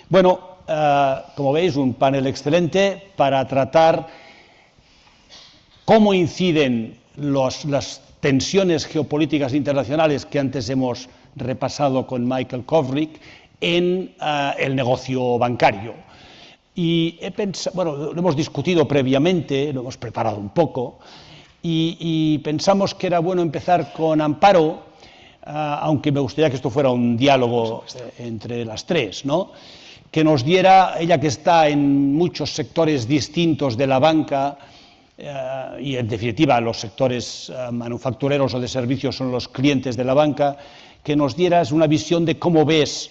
Bueno, como veis, un panel excelente para tratar cómo inciden las tensiones geopolíticas internacionales que antes hemos repasado con Michael Kovrig en el negocio bancario. Y lo hemos discutido previamente, lo hemos preparado un poco, y pensamos que era bueno empezar con Amparo, aunque me gustaría que esto fuera un diálogo entre las tres, ¿no? Que nos diera, ella que está en muchos sectores distintos de la banca, y en definitiva los sectores manufactureros o de servicios son los clientes de la banca, que nos dieras una visión de cómo ves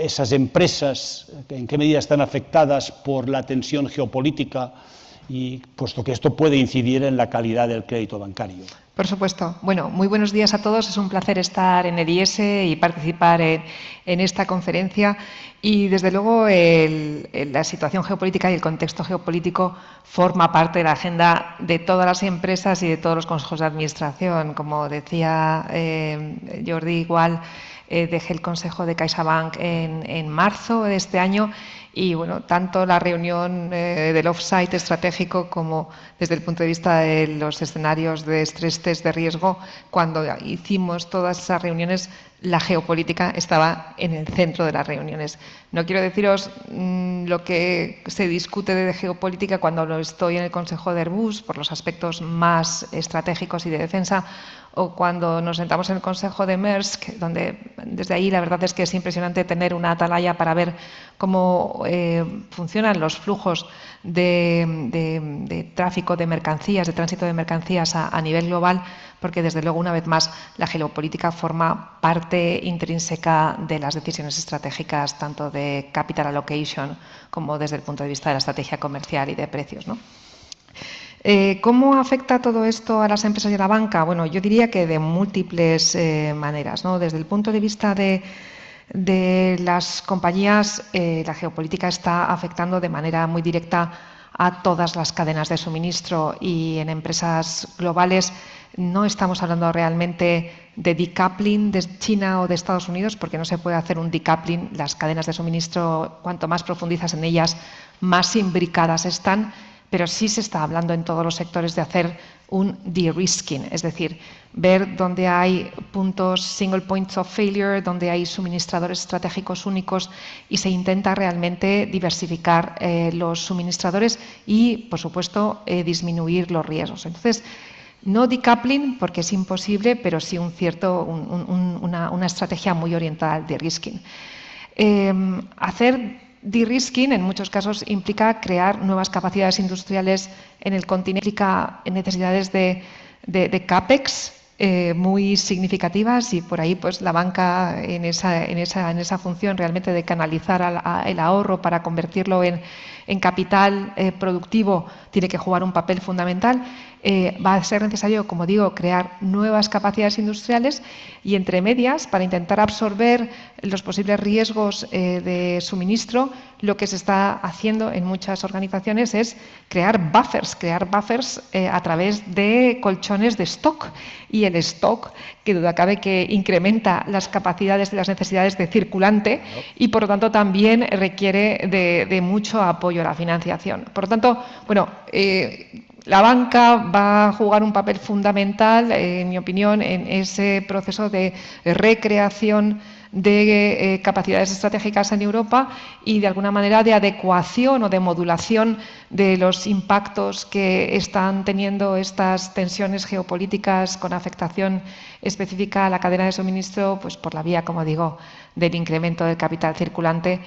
esas empresas, en qué medida están afectadas por la tensión geopolítica, y puesto que esto puede incidir en la calidad del crédito bancario. Por supuesto. Bueno, muy buenos días a todos. Es un placer estar en el IES y participar en esta conferencia. Y, desde luego, la situación geopolítica y el contexto geopolítico forma parte de la agenda de todas las empresas y de todos los consejos de administración. Como decía Jordi, igual dejé el consejo de CaixaBank en marzo de este año. Y, bueno, tanto la reunión del off-site estratégico como desde el punto de vista de los escenarios de stress test de riesgo, cuando hicimos todas esas reuniones, la geopolítica estaba en el centro de las reuniones. No quiero deciros lo que se discute de geopolítica cuando lo estoy en el Consejo de Airbus por los aspectos más estratégicos y de defensa, o cuando nos sentamos en el Consejo de Maersk, donde desde ahí la verdad es que es impresionante tener una atalaya para ver cómo funcionan los flujos de tráfico de mercancías, de tránsito de mercancías a nivel global, porque desde luego, una vez más, la geopolítica forma parte intrínseca de las decisiones estratégicas, tanto de capital allocation como desde el punto de vista de la estrategia comercial y de precios, ¿no? ¿Cómo afecta todo esto a las empresas y a la banca? Bueno, yo diría que de múltiples maneras, ¿no? Desde el punto de vista de las compañías, la geopolítica está afectando de manera muy directa a todas las cadenas de suministro, y en empresas globales no estamos hablando realmente de decoupling de China o de Estados Unidos, porque no se puede hacer un decoupling. Las cadenas de suministro, cuanto más profundizas en ellas, más imbricadas están, pero sí se está hablando en todos los sectores de hacer un de-risking, es decir, ver dónde hay puntos, single points of failure, donde hay suministradores estratégicos únicos, y se intenta realmente diversificar los suministradores y, por supuesto, disminuir los riesgos. Entonces, no decoupling porque es imposible, pero sí una estrategia muy orientada al de-risking. Hacer de-risking en muchos casos implica crear nuevas capacidades industriales en el continente, implica necesidades de CAPEX muy significativas, y por ahí pues la banca en esa función realmente de canalizar el ahorro para convertirlo en capital productivo tiene que jugar un papel fundamental. Va a ser necesario, como digo, crear nuevas capacidades industriales, y entre medias, para intentar absorber los posibles riesgos de suministro, lo que se está haciendo en muchas organizaciones es crear buffers a través de colchones de stock, y el stock, que duda cabe que incrementa las capacidades de las necesidades de circulante, y por lo tanto también requiere de mucho apoyo a la financiación. Por lo tanto, bueno, la banca va a jugar un papel fundamental, en mi opinión, en ese proceso de recreación de capacidades estratégicas en Europa, y de alguna manera de adecuación o de modulación de los impactos que están teniendo estas tensiones geopolíticas con afectación específica a la cadena de suministro, pues por la vía, como digo, del incremento del capital circulante.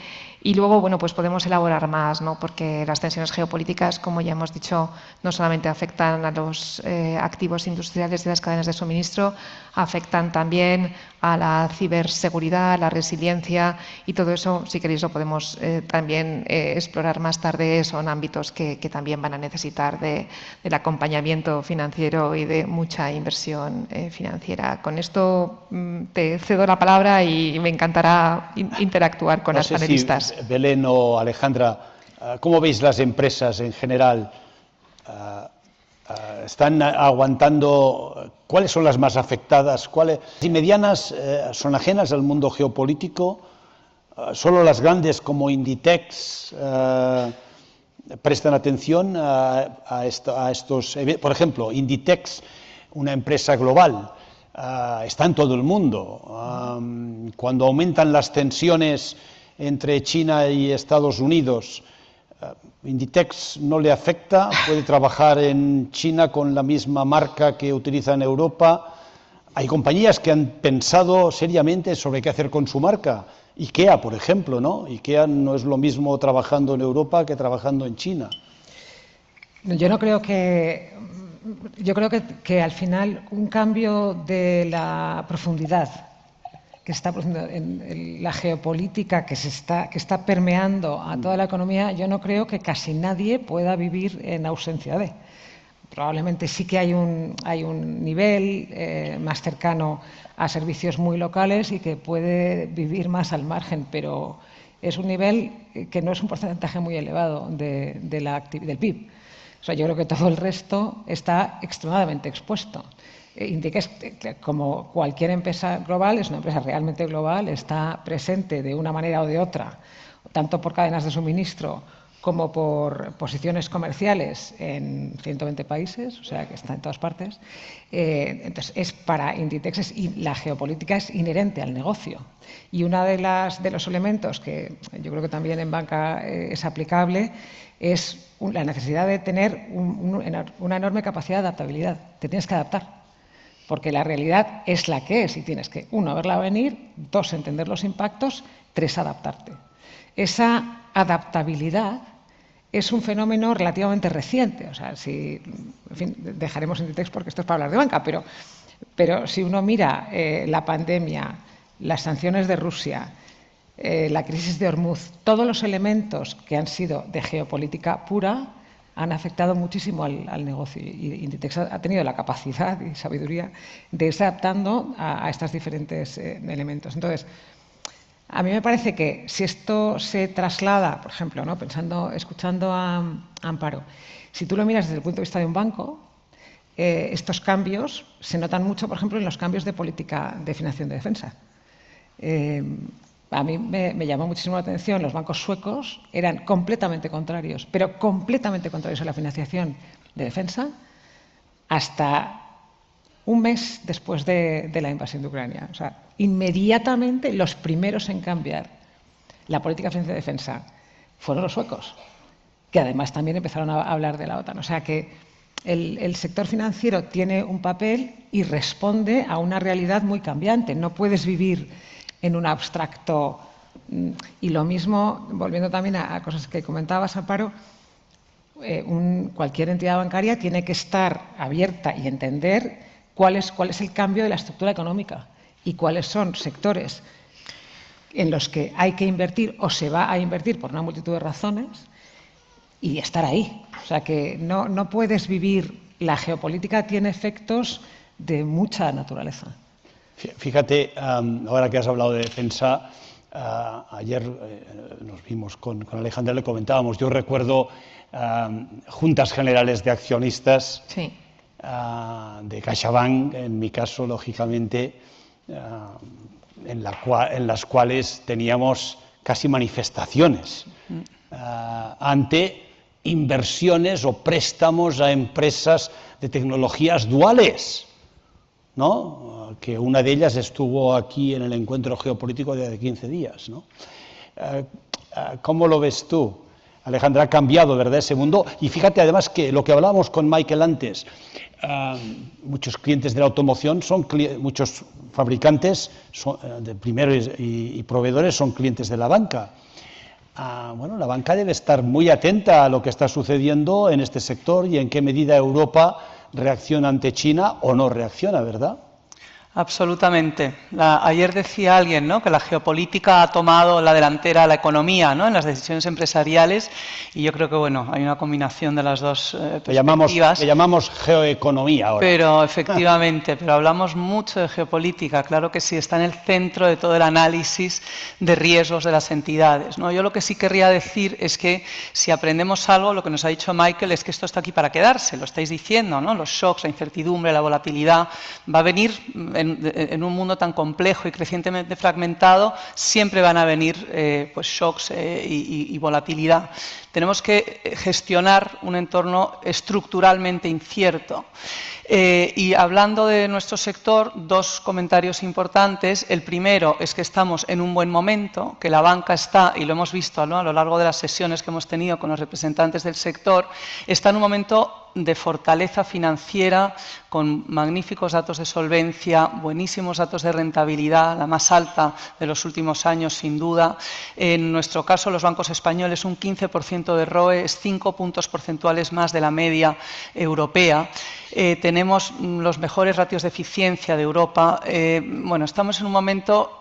Y luego, bueno, pues podemos elaborar más, ¿no? Porque las tensiones geopolíticas, como ya hemos dicho, no solamente afectan a los activos industriales de las cadenas de suministro, afectan también a la ciberseguridad, a la resiliencia, y todo eso, si queréis, lo podemos también explorar más tarde. Son ámbitos que también van a necesitar del acompañamiento financiero y de mucha inversión financiera. Con esto te cedo la palabra y me encantará interactuar con las panelistas. Si Belén o Alejandra, ¿cómo veis las empresas en general? ¿Están aguantando? ¿Cuáles son las más afectadas? ¿Cuáles y medianas son ajenas al mundo geopolítico? Solo las grandes como Inditex prestan atención a estos eventos. Por ejemplo, Inditex, una empresa global, está en todo el mundo. Cuando aumentan las tensiones entre China y Estados Unidos, Inditex no le afecta, puede trabajar en China con la misma marca que utiliza en Europa. Hay compañías que han pensado seriamente sobre qué hacer con su marca. IKEA, por ejemplo, ¿no? IKEA no es lo mismo trabajando en Europa que trabajando en China. Yo creo que al final un cambio de la profundidad que está produciendo en la geopolítica que está permeando a toda la economía, yo no creo que casi nadie pueda vivir en ausencia de. Probablemente sí que hay un nivel más cercano a servicios muy locales y que puede vivir más al margen, pero es un nivel que no es un porcentaje muy elevado del PIB. O sea, yo creo que todo el resto está extremadamente expuesto. Inditex, como cualquier empresa global, es una empresa realmente global, está presente de una manera o de otra, tanto por cadenas de suministro como por posiciones comerciales en 120 países, o sea que está en todas partes. Entonces, para Inditex la geopolítica es inherente al negocio. Y uno de los elementos que yo creo que también en banca es aplicable es la necesidad de tener una enorme capacidad de adaptabilidad. Te tienes que adaptar, porque la realidad es la que es y tienes que, 1, verla venir, 2, entender los impactos, 3, adaptarte. Esa adaptabilidad es un fenómeno relativamente reciente. O sea, en fin, dejaremos Inditex porque esto es para hablar de banca, pero si uno mira la pandemia, las sanciones de Rusia, la crisis de Hormuz, todos los elementos que han sido de geopolítica pura han afectado muchísimo al negocio, y Inditex ha tenido la capacidad y sabiduría de irse adaptando a estos diferentes elementos. Entonces, a mí me parece que si esto se traslada, por ejemplo, ¿no? Escuchando a Amparo, si tú lo miras desde el punto de vista de un banco, estos cambios se notan mucho, por ejemplo, en los cambios de política de financiación de defensa. A mí me llamó muchísimo la atención, los bancos suecos eran completamente contrarios, pero completamente contrarios a la financiación de defensa, hasta un mes después de la invasión de Ucrania. O sea, inmediatamente los primeros en cambiar la política de defensa fueron los suecos, que además también empezaron a hablar de la OTAN. O sea que el sector financiero tiene un papel y responde a una realidad muy cambiante. No puedes vivir en un abstracto. Y lo mismo, volviendo también a cosas que comentabas, Amparo, cualquier entidad bancaria tiene que estar abierta y entender cuál es el cambio de la estructura económica y cuáles son sectores en los que hay que invertir o se va a invertir por una multitud de razones y estar ahí. O sea que no puedes vivir. La geopolítica tiene efectos de mucha naturaleza. Fíjate, ahora que has hablado de defensa, ayer nos vimos con Alejandra, le comentábamos, yo recuerdo juntas generales de accionistas, sí, de CaixaBank, en mi caso, lógicamente, en las cuales teníamos casi manifestaciones ante inversiones o préstamos a empresas de tecnologías duales, ¿no? Que una de ellas estuvo aquí en el encuentro geopolítico de hace 15 días, ¿no? ¿Cómo lo ves tú, Alejandra? Ha cambiado, ¿verdad?, ese mundo. Y fíjate además que lo que hablábamos con Michael antes, muchos clientes de la automoción, muchos fabricantes de primeros y proveedores son clientes de la banca. Bueno, la banca debe estar muy atenta a lo que está sucediendo en este sector y en qué medida Europa reacciona ante China o no reacciona, ¿verdad? Absolutamente. Ayer decía alguien, ¿no?, que la geopolítica ha tomado la delantera a la economía, ¿no?, en las decisiones empresariales, y yo creo que, bueno, hay una combinación de las dos perspectivas. Le llamamos geoeconomía ahora. Pero efectivamente, pero hablamos mucho de geopolítica, claro que sí, está en el centro de todo el análisis de riesgos de las entidades, ¿no? Yo lo que sí querría decir es que si aprendemos algo, lo que nos ha dicho Michael es que esto está aquí para quedarse, lo estáis diciendo, ¿no? Los shocks, la incertidumbre, la volatilidad, va a venir en un mundo tan complejo y crecientemente fragmentado, siempre van a venir pues shocks y volatilidad. Tenemos que gestionar un entorno estructuralmente incierto. Y hablando de nuestro sector, dos comentarios importantes. El primero es que estamos en un buen momento, que la banca está, y lo hemos visto, ¿no?, a lo largo de las sesiones que hemos tenido con los representantes del sector, está en un momento de fortaleza financiera, con magníficos datos de solvencia, buenísimos datos de rentabilidad, la más alta de los últimos años, sin duda. En nuestro caso, los bancos españoles, un 15% de ROE, es 5 puntos porcentuales más de la media europea. Tenemos los mejores ratios de eficiencia de Europa. Bueno, estamos en un momento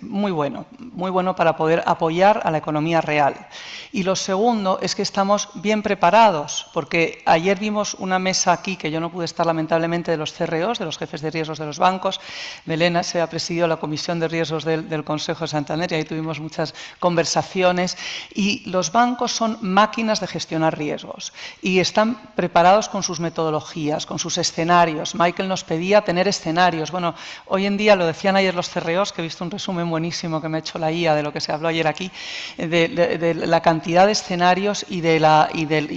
muy bueno para poder apoyar a la economía real. Y lo segundo es que estamos bien preparados, porque ayer vimos una mesa aquí, que yo no pude estar lamentablemente, de los CROs, de los jefes de riesgos de los bancos. Belén se ha presidido la comisión de riesgos del Consejo de Santander y ahí tuvimos muchas conversaciones. Y los bancos son máquinas de gestionar riesgos y están preparados con sus metodologías, con sus escenarios. Michael nos pedía tener escenarios. Bueno, hoy en día, lo decían ayer los CROs, que he visto un resumen buenísimo que me ha hecho la IA de lo que se habló ayer aquí, de la cantidad de escenarios y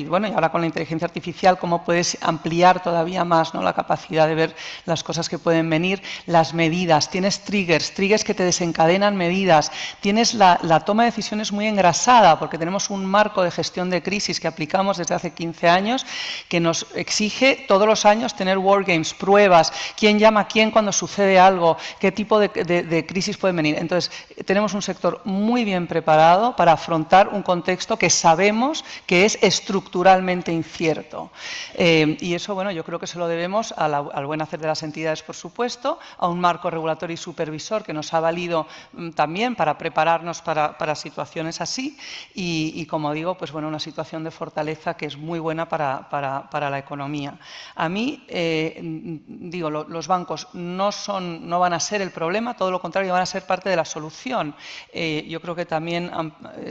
bueno, y ahora con la inteligencia artificial, cómo puedes ampliar todavía más, ¿no?, la capacidad de ver las cosas que pueden venir, las medidas. Tienes triggers que te desencadenan medidas. Tienes la toma de decisiones muy engrasada, porque tenemos un marco de gestión de crisis que aplicamos desde hace 15 años, que nos exige todos los años tener wargames, pruebas, quién llama a quién cuando sucede algo, qué tipo de crisis pueden venir. Entonces, tenemos un sector muy bien preparado para afrontar un contexto que sabemos que es estructuralmente incierto. Y eso, bueno, yo creo que se lo debemos al buen hacer de las entidades, por supuesto, a un marco regulatorio y supervisor que nos ha valido también para prepararnos para situaciones así y, como digo, pues bueno, una situación de fortaleza que es muy buena para la economía. A mí, digo, los bancos no van a ser el problema, todo lo contrario, van a ser parte de la solución. Yo creo que también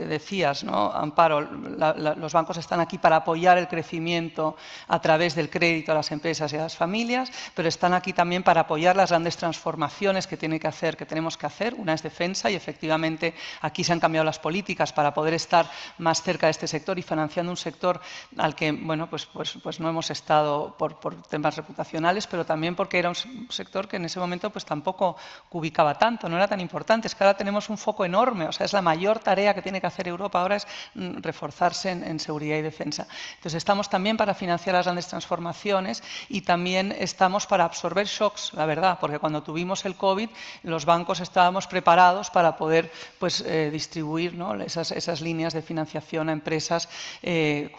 decías, ¿no, Amparo? Los bancos están aquí para apoyar el crecimiento a través del crédito a las empresas y a las familias, pero están aquí también para apoyar las grandes transformaciones que tenemos que hacer. Una es defensa y efectivamente aquí se han cambiado las políticas para poder estar más cerca de este sector y financiando un sector al que, bueno, pues no hemos estado por temas reputacionales, pero también porque era un sector que en ese momento pues tampoco ubicaba tanto, no era tan importante. Es que ahora tenemos un foco enorme, o sea, es la mayor tarea que tiene que hacer Europa ahora, es reforzarse en seguridad y defensa. Entonces, estamos también para financiar las grandes transformaciones y también estamos para absorber shocks, la verdad, porque cuando tuvimos el COVID, los bancos estábamos preparados para poder pues, distribuir, ¿no?, esas líneas de financiación a empresas,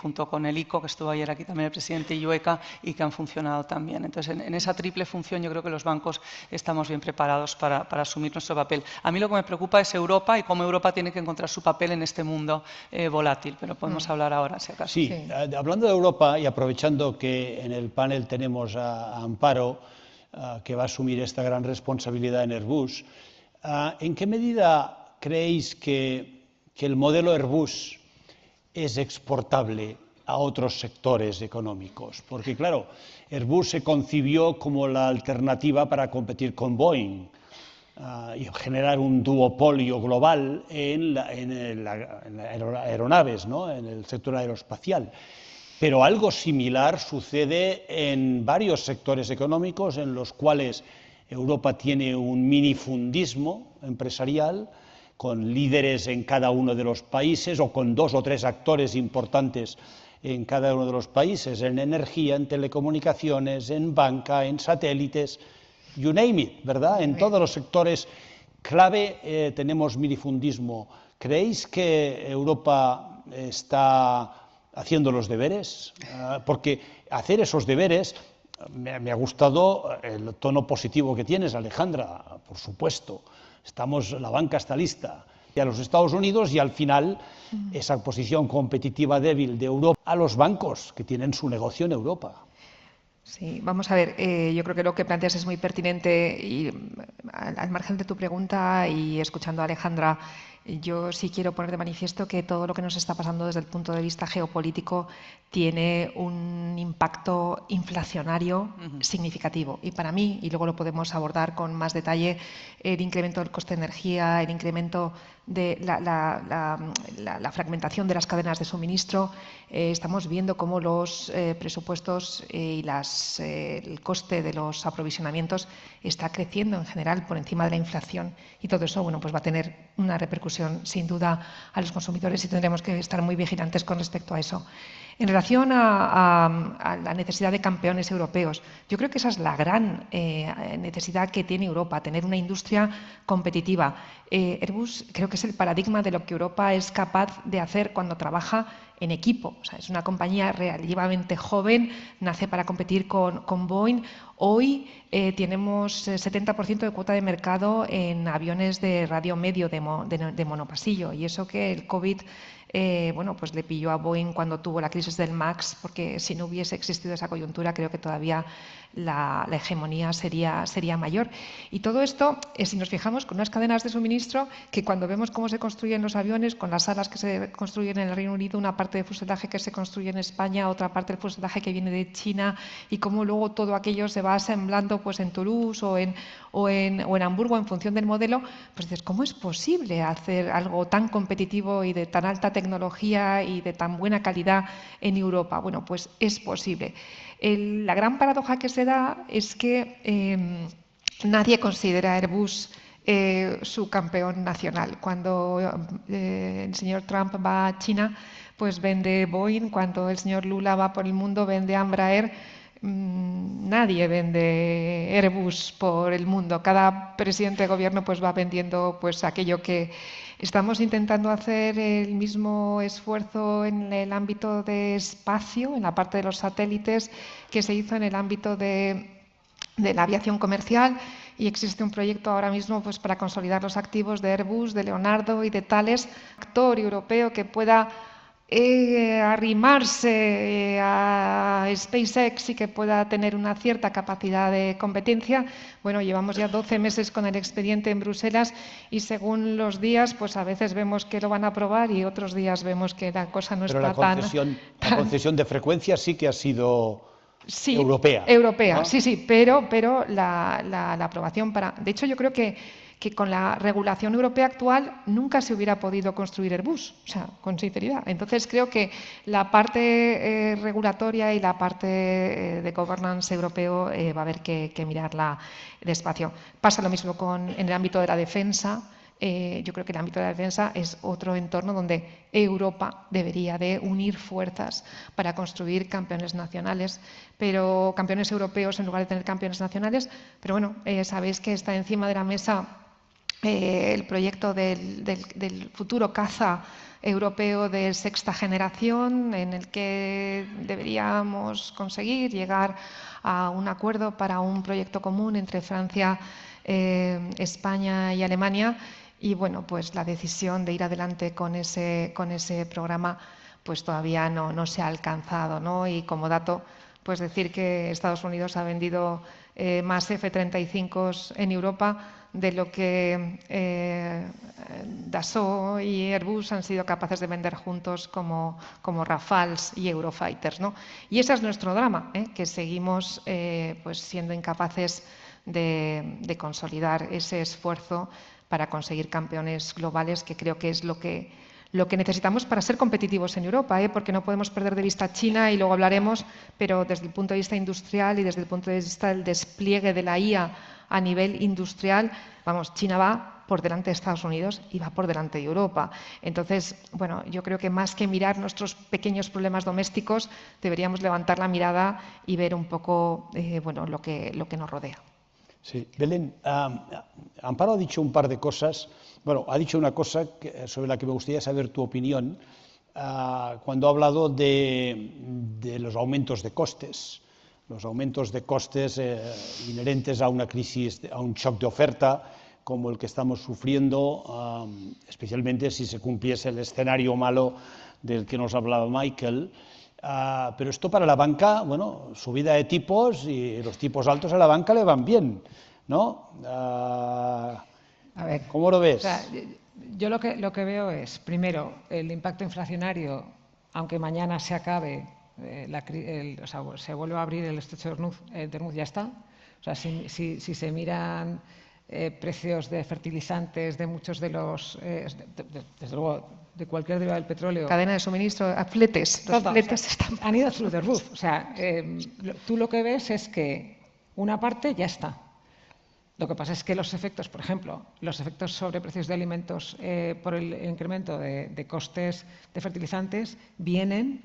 junto con el ICO, que estuvo ayer aquí también el presidente IUECA, y que han funcionado también. Entonces, en esa triple función yo creo que los bancos estamos bien preparados para asumir nuestro papel. A mí lo que me preocupa es Europa y cómo Europa tiene que encontrar su papel en este mundo volátil, pero podemos hablar ahora, si acaso. Sí, hablando de Europa y aprovechando que en el panel tenemos a Amparo, que va a asumir esta gran responsabilidad en Airbus, ¿en qué medida creéis que el modelo Airbus es exportable a otros sectores económicos? Porque, claro, Airbus se concibió como la alternativa para competir con Boeing y generar un duopolio global en aeronaves, ¿no?, en el sector aeroespacial. Pero algo similar sucede en varios sectores económicos en los cuales Europa tiene un minifundismo empresarial con líderes en cada uno de los países o con 2 o 3 actores importantes en cada uno de los países, en energía, en telecomunicaciones, en banca, en satélites, you name it, ¿verdad? En todos los sectores clave tenemos minifundismo. ¿Creéis que Europa está haciendo los deberes? Porque hacer esos deberes, me ha gustado el tono positivo que tienes, Alejandra, por supuesto. La banca está lista. A los Estados Unidos y al final esa posición competitiva débil de Europa a los bancos que tienen su negocio en Europa. Sí, vamos a ver, yo creo que lo que planteas es muy pertinente y al margen de tu pregunta y escuchando a Alejandra, yo sí quiero poner de manifiesto que todo lo que nos está pasando desde el punto de vista geopolítico tiene un impacto inflacionario significativo. Y para mí, y luego lo podemos abordar con más detalle, el incremento del coste de energía, el incremento de la fragmentación de las cadenas de suministro. Estamos viendo cómo los presupuestos y el coste de los aprovisionamientos está creciendo en general por encima de la inflación, y todo eso pues va a tener una repercusión sin duda a los consumidores y tendremos que estar muy vigilantes con respecto a eso. En relación a la necesidad de campeones europeos, yo creo que esa es la gran necesidad que tiene Europa, tener una industria competitiva. Airbus creo que es el paradigma de lo que Europa es capaz de hacer cuando trabaja en equipo. O sea, es una compañía relativamente joven, nace para competir con Boeing. Hoy tenemos 70% de cuota de mercado en aviones de radio medio de monopasillo, y eso que el COVID pues le pilló a Boeing cuando tuvo la crisis del MAX, porque si no hubiese existido esa coyuntura creo que todavía la hegemonía sería mayor. Y todo esto, si nos fijamos, con unas cadenas de suministro que cuando vemos cómo se construyen los aviones, con las alas que se construyen en el Reino Unido, una parte de fuselaje que se construye en España, otra parte del fuselaje que viene de China, y cómo luego todo aquello se va asemblando pues en Toulouse o en Hamburgo en función del modelo, pues dices, ¿cómo es posible hacer algo tan competitivo y de tan alta tecnología y de tan buena calidad en Europa? Bueno, pues es posible. La gran paradoja que se da es que nadie considera a Airbus su campeón nacional. Cuando el señor Trump va a China, pues vende Boeing. Cuando el señor Lula va por el mundo, vende Embraer. Nadie vende Airbus por el mundo. Cada presidente de gobierno pues va vendiendo pues aquello que estamos intentando hacer. El mismo esfuerzo en el ámbito de espacio, en la parte de los satélites, que se hizo en el ámbito de la aviación comercial, y existe un proyecto ahora mismo pues para consolidar los activos de Airbus, de Leonardo y de Thales, actor europeo que pueda arrimarse a SpaceX y que pueda tener una cierta capacidad de competencia. Bueno, llevamos ya 12 meses con el expediente en Bruselas y según los días, pues a veces vemos que lo van a aprobar y otros días vemos que la cosa no está tan... La concesión de frecuencia sí que ha sido europea. Europea, ¿no? sí, pero la aprobación para... De hecho, yo creo que con la regulación europea actual nunca se hubiera podido construir Airbus, o sea, con sinceridad. Entonces creo que la parte regulatoria y la parte de governance europeo va a haber que mirarla despacio. Pasa lo mismo en el ámbito de la defensa. Yo creo que el ámbito de la defensa es otro entorno donde Europa debería de unir fuerzas para construir campeones nacionales, pero campeones europeos en lugar de tener campeones nacionales. Pero bueno, sabéis que está encima de la mesa el proyecto del futuro caza europeo de sexta generación, en el que deberíamos conseguir llegar a un acuerdo para un proyecto común entre Francia, España y Alemania. Y bueno, pues la decisión de ir adelante con ese programa pues todavía no se ha alcanzado, ¿no? Y como dato, pues decir que Estados Unidos ha vendido más F-35 en Europa de lo que Dassault y Airbus han sido capaces de vender juntos como Rafales y Eurofighters, ¿no? Y ese es nuestro drama, que seguimos pues siendo incapaces de consolidar ese esfuerzo para conseguir campeones globales, que creo que es lo que necesitamos para ser competitivos en Europa, porque no podemos perder de vista China, y luego hablaremos, pero desde el punto de vista industrial y desde el punto de vista del despliegue de la IA a nivel industrial, vamos, China va por delante de Estados Unidos y va por delante de Europa. Entonces, bueno, yo creo que más que mirar nuestros pequeños problemas domésticos, deberíamos levantar la mirada y ver un poco lo que nos rodea. Sí, Belén, Amparo ha dicho un par de cosas. Bueno, ha dicho una cosa sobre la que me gustaría saber tu opinión, cuando ha hablado de los aumentos de costes. Los aumentos de costes inherentes a una crisis, a un shock de oferta como el que estamos sufriendo, especialmente si se cumpliese el escenario malo del que nos hablaba Michael. Pero esto para la banca, bueno, subida de tipos y los tipos altos a la banca le van bien, ¿no? A ver, ¿Cómo lo ves? O sea, Yo lo que veo es, primero, el impacto inflacionario, aunque mañana se acabe, se vuelve a abrir el estrecho de Hormuz, ya está. O sea, si se miran precios de fertilizantes, de muchos de los, desde luego, de cualquier derivado del petróleo. Cadena de suministro, fletes. Los fletes han ido through the roof. O sea, tú lo que ves es que una parte ya está. Lo que pasa es que los efectos, por ejemplo, los efectos sobre precios de alimentos por el incremento de costes de fertilizantes vienen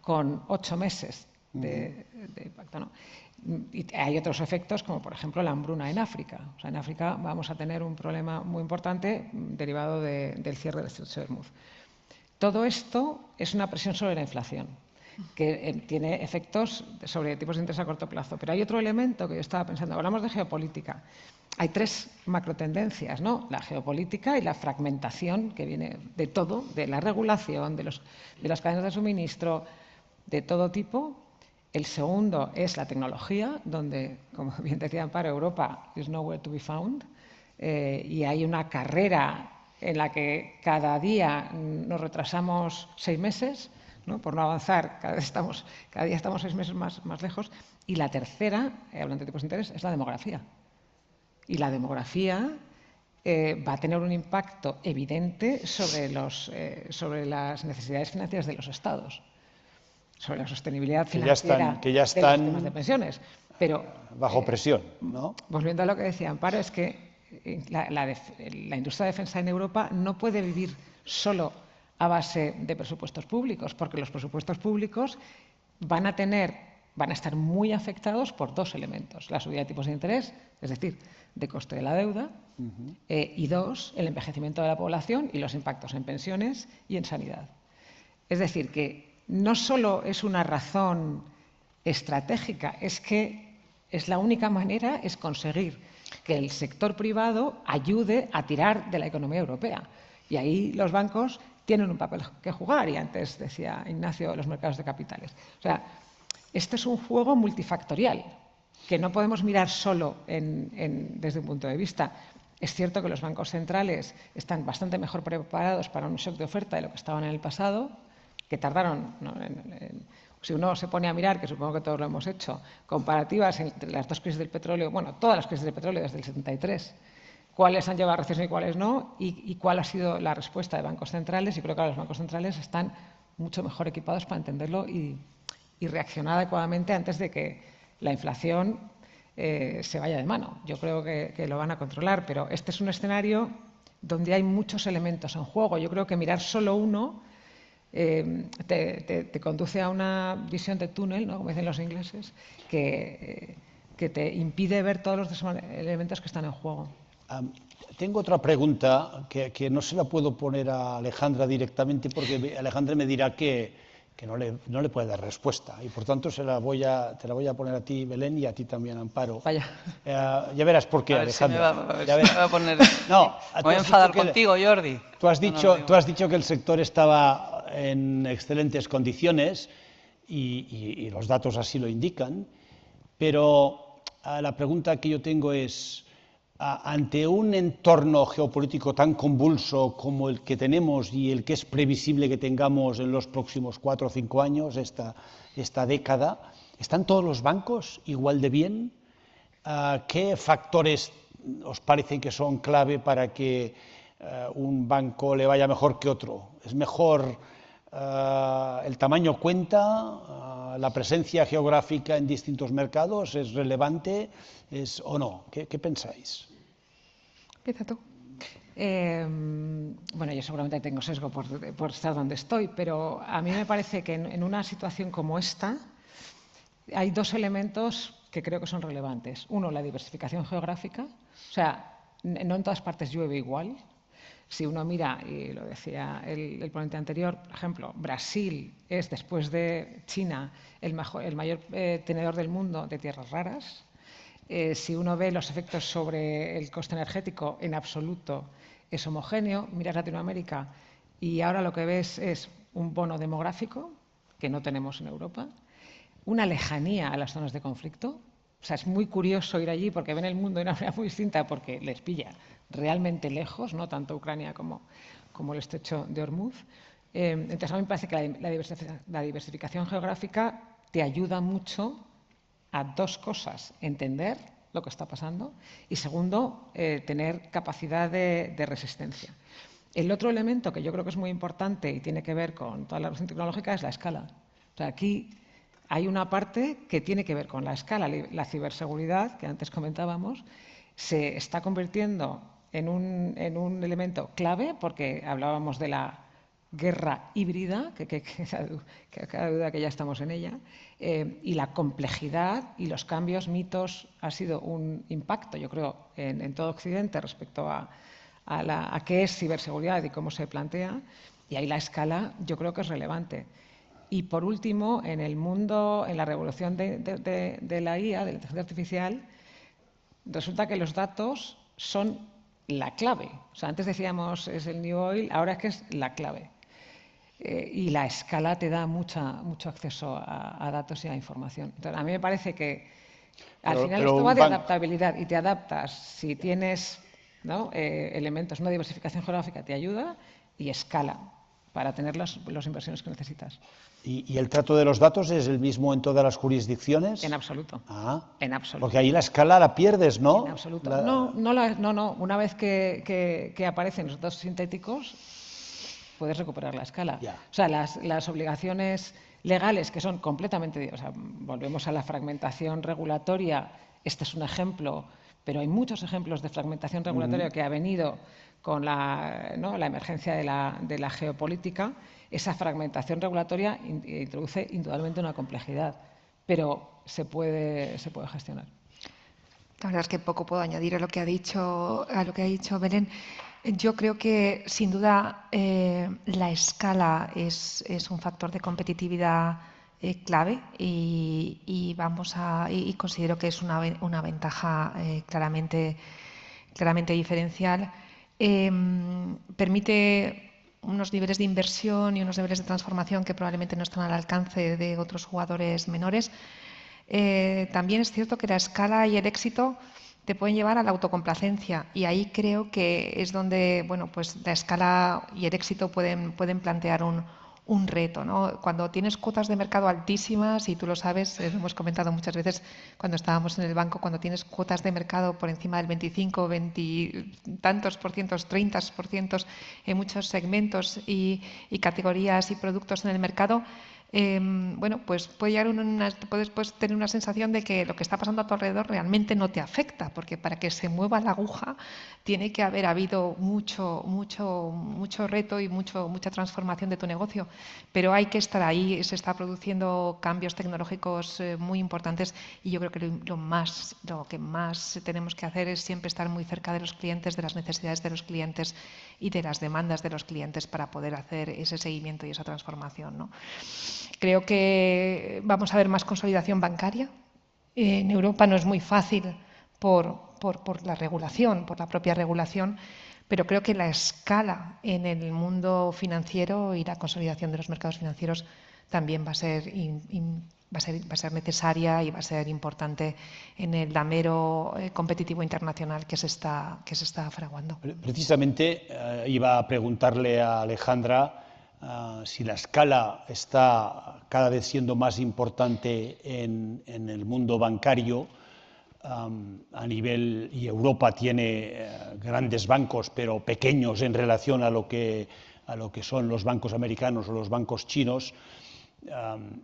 con 8 meses de impacto, ¿no? Y hay otros efectos, como por ejemplo la hambruna en África. O sea, en África vamos a tener un problema muy importante derivado del cierre del estrecho de Hormuz. Todo esto es una presión sobre la inflación, que tiene efectos sobre tipos de interés a corto plazo. Pero hay otro elemento que yo estaba pensando. Hablamos de geopolítica. Hay 3 macrotendencias, ¿no? La geopolítica y la fragmentación, que viene de todo, de la regulación, de las cadenas de suministro, de todo tipo. El segundo es la tecnología, donde, como bien decía Amparo, Europa is nowhere to be found, y hay una carrera en la que cada día nos retrasamos 6 meses, ¿no? Por no avanzar, cada día estamos 6 meses más lejos. Y la tercera, hablando de tipos de interés, es la demografía. Y la demografía va a tener un impacto evidente sobre las necesidades financieras de los estados, sobre la sostenibilidad financiera que ya están de los sistemas de pensiones. Pero, bajo presión, ¿no? Volviendo a lo que decía Amparo, es que la industria de defensa en Europa no puede vivir solo a base de presupuestos públicos, porque los presupuestos públicos van a estar muy afectados por 2 elementos: la subida de tipos de interés, es decir, de coste de la deuda, y 2, el envejecimiento de la población y los impactos en pensiones y en sanidad. Es decir, que no solo es una razón estratégica, es que es la única manera, es conseguir que el sector privado ayude a tirar de la economía europea. Y ahí los bancos tienen un papel que jugar, y antes decía Ignacio, los mercados de capitales. O sea, este es un juego multifactorial, que no podemos mirar solo desde un punto de vista. Es cierto que los bancos centrales están bastante mejor preparados para un shock de oferta de lo que estaban en el pasado, que tardaron, ¿no? Si uno se pone a mirar, que supongo que todos lo hemos hecho, comparativas entre las 2 crisis del petróleo, bueno, todas las crisis del petróleo desde el 73, cuáles han llevado a recesión y cuáles no, y cuál ha sido la respuesta de bancos centrales. Y creo que ahora los bancos centrales están mucho mejor equipados para entenderlo y reaccionar adecuadamente antes de que la inflación se vaya de mano. Yo creo que lo van a controlar, pero este es un escenario donde hay muchos elementos en juego. Yo creo que mirar solo uno te conduce a una visión de túnel, ¿no? Como dicen los ingleses, que te impide ver todos los elementos que están en juego. Tengo otra pregunta que no se la puedo poner a Alejandra directamente, porque Alejandra me dirá que no le puede dar respuesta, y por tanto te la voy a poner a ti, Belén, y a ti también, Amparo. Vaya. Ya verás por qué, Alejandra. Me voy a enfadar contigo, Jordi. Tú has dicho que el sector estaba en excelentes condiciones, y los datos así lo indican, pero la pregunta que yo tengo es: ante un entorno geopolítico tan convulso como el que tenemos y el que es previsible que tengamos en los próximos 4 o 5 años, esta década, ¿están todos los bancos igual de bien? ¿Qué factores os parecen que son clave para que un banco le vaya mejor que otro? ¿Es mejor el tamaño cuenta? ¿La presencia geográfica en distintos mercados es relevante? ¿O no? ¿Qué pensáis? Empieza tú. Bueno, yo seguramente tengo sesgo por estar donde estoy, pero a mí me parece que en una situación como esta hay 2 elementos que creo que son relevantes. Uno, la diversificación geográfica. O sea, no en todas partes llueve igual. Si uno mira, y lo decía el ponente anterior, por ejemplo, Brasil es, después de China, el mayor tenedor del mundo de tierras raras. Si uno ve los efectos sobre el coste energético, en absoluto es homogéneo. Miras Latinoamérica y ahora lo que ves es un bono demográfico que no tenemos en Europa, una lejanía a las zonas de conflicto. O sea, es muy curioso ir allí porque ven el mundo de una manera muy distinta porque les pilla realmente lejos, no tanto Ucrania como el estrecho de Hormuz. Entonces, a mí me parece que la diversificación geográfica te ayuda mucho a dos cosas: entender lo que está pasando y, segundo, tener capacidad de resistencia. El otro elemento que yo creo que es muy importante y tiene que ver con toda la revolución tecnológica es la escala. O sea, aquí hay una parte que tiene que ver con la escala. La ciberseguridad, que antes comentábamos, se está convirtiendo en un elemento clave, porque hablábamos de la guerra híbrida, que cada duda que ya estamos en ella, y la complejidad y los cambios, mitos, ha sido un impacto, yo creo, en todo Occidente respecto a qué es ciberseguridad y cómo se plantea, y ahí la escala yo creo que es relevante. Y por último, en el mundo, en la revolución de la IA, de la inteligencia artificial, resulta que los datos son la clave. O sea, antes decíamos es el new oil, ahora es que es la clave. Y la escala te da mucho acceso a datos y a información. Entonces, a mí me parece que al final esto va de adaptabilidad y te adaptas si tienes, ¿no?, elementos, una diversificación geográfica te ayuda, y escala para tener las inversiones que necesitas. ¿Y el trato de los datos es el mismo en todas las jurisdicciones? En absoluto. En absoluto. Porque ahí la escala la pierdes, ¿no? En absoluto. No. Una vez que aparecen los datos sintéticos, puedes recuperar la escala. Ya. O sea, las obligaciones legales, que son completamente... O sea, volvemos a la fragmentación regulatoria. Este es un ejemplo, pero hay muchos ejemplos de fragmentación regulatoria que ha venido con la emergencia de la geopolítica. Esa fragmentación regulatoria introduce indudablemente una complejidad, pero se puede gestionar. La verdad es que poco puedo añadir a lo que ha dicho Belén. Yo creo que, sin duda, la escala es un factor de competitividad clave y considero que es una ventaja claramente diferencial. Permite unos niveles de inversión y unos niveles de transformación que probablemente no están al alcance de otros jugadores menores. También es cierto que la escala y el éxito te pueden llevar a la autocomplacencia, y ahí creo que es donde, bueno, pues la escala y el éxito pueden plantear un reto, ¿no? Cuando tienes cuotas de mercado altísimas, y tú lo sabes, lo hemos comentado muchas veces cuando estábamos en el banco, cuando tienes cuotas de mercado por encima del 25, 20 tantos por ciento, 30% en muchos segmentos y categorías y productos en el mercado, bueno, pues puedes tener una sensación de que lo que está pasando a tu alrededor realmente no te afecta, porque para que se mueva la aguja tiene que haber habido mucho reto y mucha transformación de tu negocio. Pero hay que estar ahí, se está produciendo cambios tecnológicos muy importantes, y yo creo que lo que más tenemos que hacer es siempre estar muy cerca de los clientes, de las necesidades de los clientes y de las demandas de los clientes para poder hacer ese seguimiento y esa transformación, ¿no? Creo que vamos a ver más consolidación bancaria. En Europa no es muy fácil por la regulación, por la propia regulación, pero creo que la escala en el mundo financiero y la consolidación de los mercados financieros también va a ser necesaria y va a ser importante en el damero competitivo internacional que se está fraguando. Precisamente iba a preguntarle a Alejandra si la escala está cada vez siendo más importante en el mundo bancario a nivel, y Europa tiene grandes bancos, pero pequeños en relación a lo que son los bancos americanos o los bancos chinos.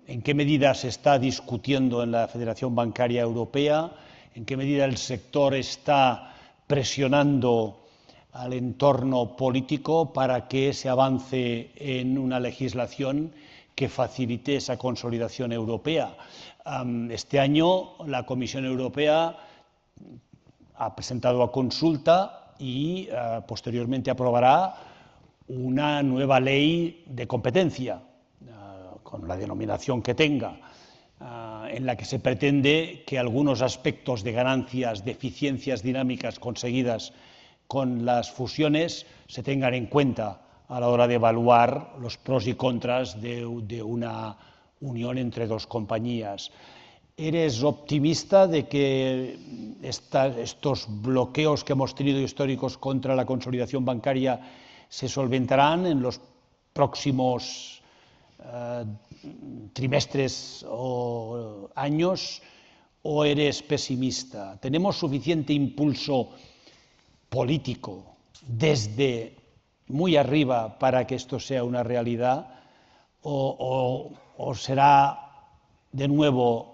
¿En qué medida se está discutiendo en la Federación Bancaria Europea? ¿En qué medida el sector está presionando al entorno político para que se avance en una legislación que facilite esa consolidación europea? Este año la Comisión Europea ha presentado a consulta y posteriormente aprobará una nueva ley de competencia, con la denominación que tenga, en la que se pretende que algunos aspectos de ganancias, de eficiencias dinámicas conseguidas con las fusiones se tengan en cuenta a la hora de evaluar los pros y contras de una unión entre dos compañías. ¿Eres optimista de que estos bloqueos que hemos tenido históricos contra la consolidación bancaria se solventarán en los próximos trimestres o años? ¿O eres pesimista? ¿Tenemos suficiente impulso político desde muy arriba para que esto sea una realidad? ¿O será de nuevo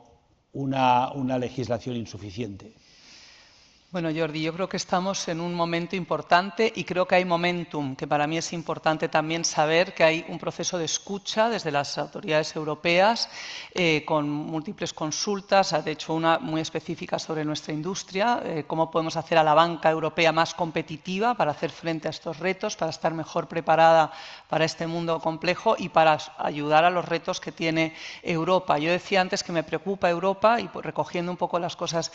una legislación insuficiente? Bueno, Jordi, yo creo que estamos en un momento importante y creo que hay momentum, que para mí es importante también saber que hay un proceso de escucha desde las autoridades europeas con múltiples consultas, de hecho una muy específica sobre nuestra industria, cómo podemos hacer a la banca europea más competitiva para hacer frente a estos retos, para estar mejor preparada para este mundo complejo y para ayudar a los retos que tiene Europa. Yo decía antes que me preocupa Europa y recogiendo un poco las cosas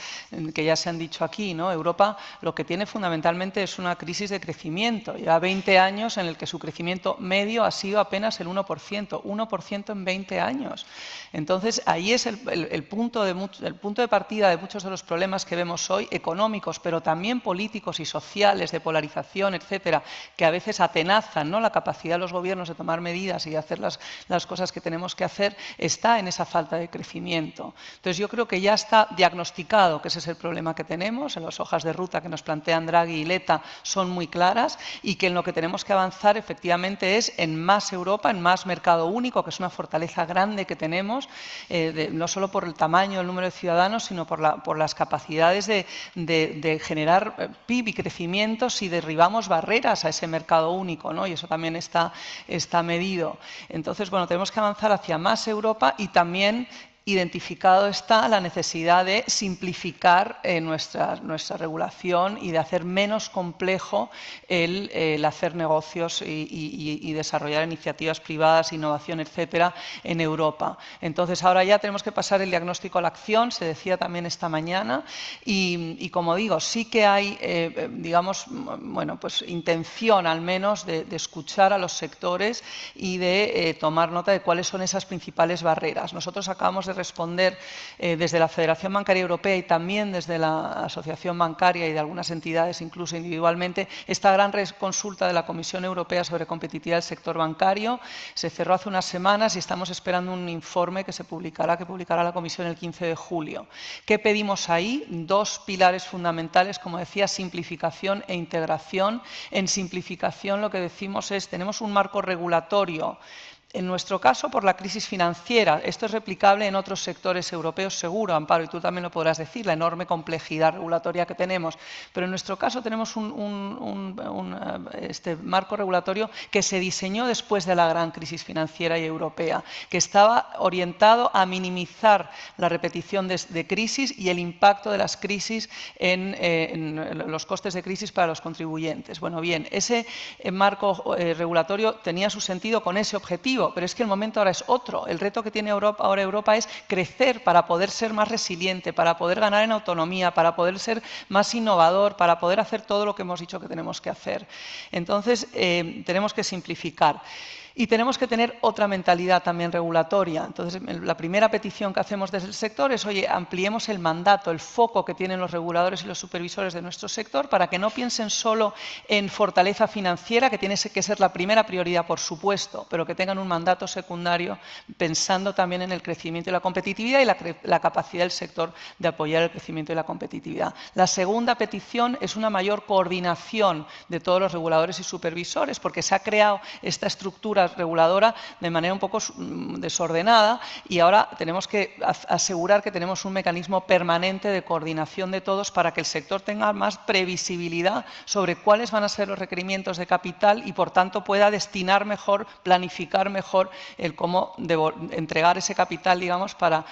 que ya se han dicho aquí, ¿no? Europa lo que tiene fundamentalmente es una crisis de crecimiento. Lleva 20 años en el que su crecimiento medio ha sido apenas el 1% en 20 años. Entonces, ahí es el punto de partida de muchos de los problemas que vemos hoy, económicos, pero también políticos y sociales, de polarización, etcétera, que a veces atenazan, ¿no?, la capacidad de los gobiernos de tomar medidas y de hacer las cosas que tenemos que hacer, está en esa falta de crecimiento. Entonces, yo creo que ya está diagnosticado que ese es el problema que tenemos. En las hojas de ruta que nos plantean Draghi y Letta son muy claras y que en lo que tenemos que avanzar efectivamente es en más Europa, en más mercado único, que es una fortaleza grande que tenemos, no solo por el tamaño, el número de ciudadanos, sino por las capacidades de generar PIB y crecimiento si derribamos barreras a ese mercado único, ¿no? Y eso también está medido. Entonces, bueno, tenemos que avanzar hacia más Europa y también identificado está la necesidad de simplificar nuestra regulación y de hacer menos complejo el hacer negocios y desarrollar iniciativas privadas, innovación, etcétera, en Europa. Entonces, ahora ya tenemos que pasar el diagnóstico a la acción, se decía también esta mañana, y como digo, sí que hay, digamos, bueno, pues intención al menos de escuchar a los sectores y de tomar nota de cuáles son esas principales barreras. Nosotros acabamos de responder desde la Federación Bancaria Europea y también desde la Asociación Bancaria y de algunas entidades, incluso individualmente, esta gran consulta de la Comisión Europea sobre competitividad del sector bancario. Se cerró hace unas semanas y estamos esperando un informe que publicará la Comisión el 15 de julio. ¿Qué pedimos ahí? Dos pilares fundamentales, como decía, simplificación e integración. En simplificación lo que decimos es, tenemos un marco regulatorio, en nuestro caso, por la crisis financiera. Esto es replicable en otros sectores europeos, seguro, Amparo, y tú también lo podrás decir, la enorme complejidad regulatoria que tenemos. Pero en nuestro caso tenemos este marco regulatorio que se diseñó después de la gran crisis financiera y europea, que estaba orientado a minimizar la repetición de crisis y el impacto de las crisis en los costes de crisis para los contribuyentes. Bueno, bien, ese marco regulatorio tenía su sentido con ese objetivo, pero es que el momento ahora es otro. El reto que tiene ahora Europa es crecer para poder ser más resiliente, para poder ganar en autonomía, para poder ser más innovador, para poder hacer todo lo que hemos dicho que tenemos que hacer. Entonces, tenemos que simplificar. Y tenemos que tener otra mentalidad también regulatoria. Entonces, la primera petición que hacemos desde el sector es, oye, ampliemos el mandato, el foco que tienen los reguladores y los supervisores de nuestro sector para que no piensen solo en fortaleza financiera, que tiene que ser la primera prioridad, por supuesto, pero que tengan un mandato secundario pensando también en el crecimiento y la competitividad y la capacidad del sector de apoyar el crecimiento y la competitividad. La segunda petición es una mayor coordinación de todos los reguladores y supervisores, porque se ha creado esta estructura reguladora de manera un poco desordenada y ahora tenemos que asegurar que tenemos un mecanismo permanente de coordinación de todos para que el sector tenga más previsibilidad sobre cuáles van a ser los requerimientos de capital y por tanto pueda destinar mejor, planificar mejor el cómo entregar ese capital, digamos, para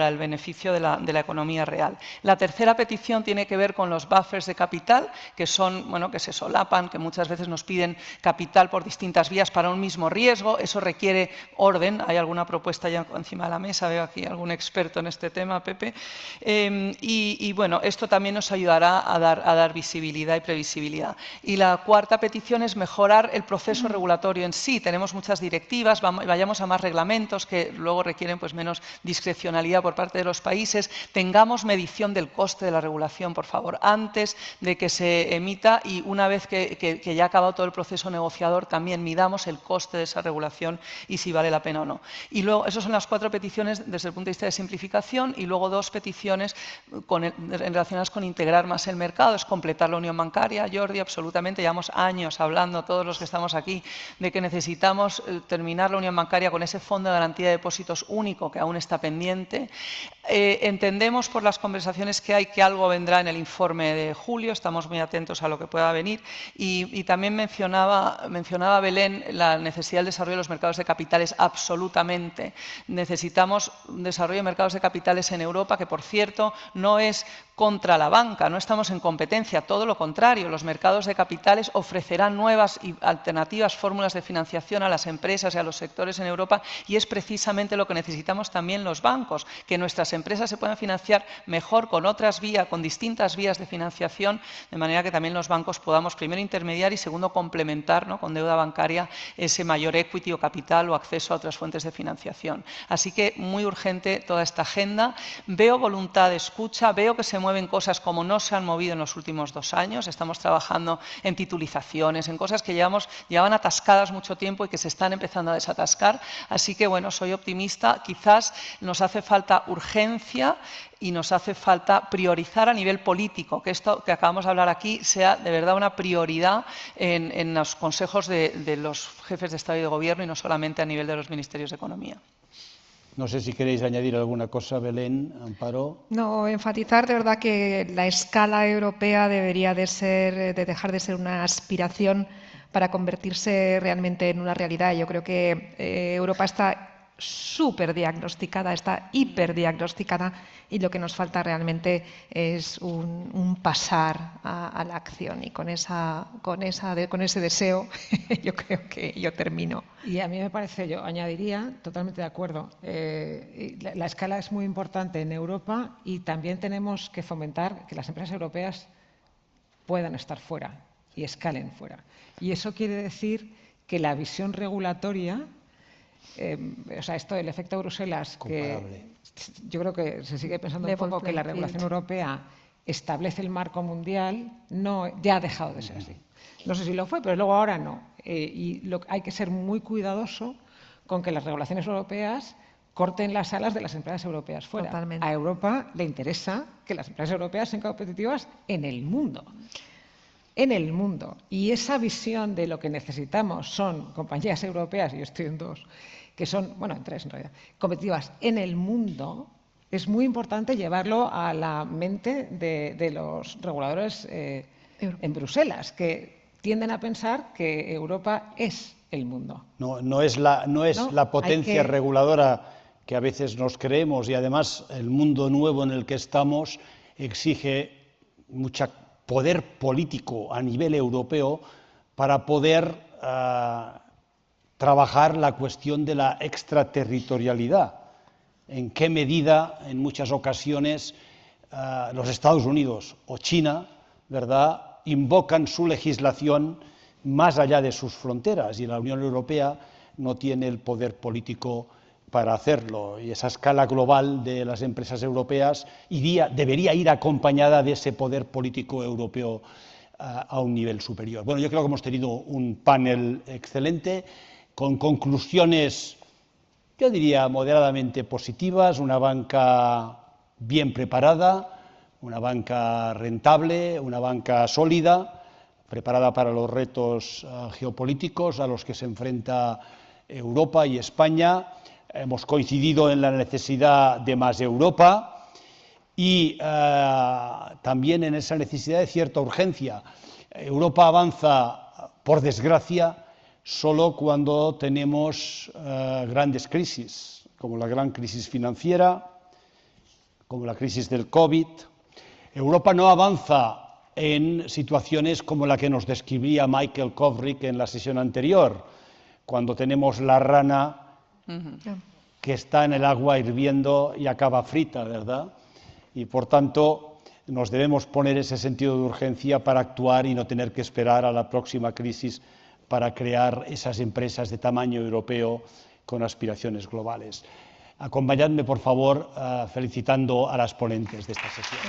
el beneficio de la economía real. La tercera petición tiene que ver con los buffers de capital, que son, bueno, que se solapan, que muchas veces nos piden capital por distintas vías para un mismo riesgo. riesgo, eso requiere orden. Hay alguna propuesta ya encima de la mesa, veo aquí algún experto en este tema, Pepe. Y bueno, esto también nos ayudará a dar visibilidad y previsibilidad. Y la cuarta petición es mejorar el proceso regulatorio en sí. Tenemos muchas directivas, vayamos a más reglamentos que luego requieren pues menos discrecionalidad por parte de los países. Tengamos medición del coste de la regulación, por favor, antes de que se emita, y una vez que ya ha acabado todo el proceso negociador, también midamos el coste de esa regulación y si vale la pena o no. Y luego, esas son las 4 peticiones desde el punto de vista de simplificación, y luego 2 peticiones relacionadas con integrar más el mercado, es completar la unión bancaria. Jordi, absolutamente, llevamos años hablando, todos los que estamos aquí, de que necesitamos terminar la unión bancaria con ese fondo de garantía de depósitos único que aún está pendiente. Entendemos por las conversaciones que hay que algo vendrá en el informe de julio, estamos muy atentos a lo que pueda venir, y también mencionaba Belén la necesidad del desarrollo de los mercados de capitales. Absolutamente. Necesitamos un desarrollo de mercados de capitales en Europa, que por cierto no es contra la banca, no estamos en competencia, todo lo contrario. Los mercados de capitales ofrecerán nuevas y alternativas fórmulas de financiación a las empresas y a los sectores en Europa, y es precisamente lo que necesitamos también los bancos, que nuestras empresas se puedan financiar mejor con otras vías, con distintas vías de financiación, de manera que también los bancos podamos, primero, intermediar y segundo, complementar, ¿no?, con deuda bancaria ese mayor equity o capital o acceso a otras fuentes de financiación. Así que muy urgente toda esta agenda. Veo voluntad de escucha, veo que se mueven cosas como no se han movido en los últimos 2 años. Estamos trabajando en titulizaciones, en cosas que llevaban atascadas mucho tiempo y que se están empezando a desatascar. Así que bueno, soy optimista. Quizás nos hace falta urgencia y nos hace falta priorizar a nivel político, que esto que acabamos de hablar aquí sea de verdad una prioridad en los consejos de los jefes de Estado y de Gobierno, y no solamente a nivel de los ministerios de Economía. No sé si queréis añadir alguna cosa, Belén, Amparo. No, enfatizar de verdad que la escala europea debería de dejar de ser una aspiración para convertirse realmente en una realidad. Yo creo que Europa está súper diagnosticada, está hiperdiagnosticada, y lo que nos falta realmente es un pasar a la acción, y con ese deseo yo creo que yo termino. Y a mí me parece, yo añadiría, totalmente de acuerdo, la escala es muy importante en Europa, y también tenemos que fomentar que las empresas europeas puedan estar fuera y escalen fuera. Y eso quiere decir que la visión regulatoria, o sea, esto del efecto Bruselas, que yo creo que se sigue pensando un poco que la regulación europea establece el marco mundial, ya ha dejado de ser así. No sé si lo fue, pero luego ahora no. Hay que ser muy cuidadoso con que las regulaciones europeas corten las alas de las empresas europeas fuera. Totalmente. A Europa le interesa que las empresas europeas sean competitivas en el mundo. En el mundo. Y esa visión de lo que necesitamos son compañías europeas, y yo estoy en 2, que son, bueno, en 3 en realidad, competitivas en el mundo, es muy importante llevarlo a la mente de los reguladores en Bruselas, que tienden a pensar que Europa es el mundo. No es la potencia reguladora que a veces nos creemos, y además el mundo nuevo en el que estamos exige mucho poder político a nivel europeo para poder trabajar la cuestión de la extraterritorialidad. En qué medida, en muchas ocasiones, los Estados Unidos o China, ¿verdad?, invocan su legislación más allá de sus fronteras, y la Unión Europea no tiene el poder político para hacerlo. Y esa escala global de las empresas europeas debería ir acompañada de ese poder político europeo a un nivel superior. Bueno, yo creo que hemos tenido un panel excelente, con conclusiones, yo diría, moderadamente positivas, una banca bien preparada, una banca rentable, una banca sólida, preparada para los retos geopolíticos a los que se enfrenta Europa y España. Hemos coincidido en la necesidad de más Europa y también en esa necesidad de cierta urgencia. Europa avanza, por desgracia, solo cuando tenemos grandes crisis, como la gran crisis financiera, como la crisis del COVID. Europa no avanza en situaciones como la que nos describía Michael Kovrig en la sesión anterior, cuando tenemos la rana que está en el agua hirviendo y acaba frita, ¿verdad? Y por tanto nos debemos poner ese sentido de urgencia para actuar y no tener que esperar a la próxima crisis para crear esas empresas de tamaño europeo con aspiraciones globales. Acompañadme, por favor, felicitando a las ponentes de esta sesión.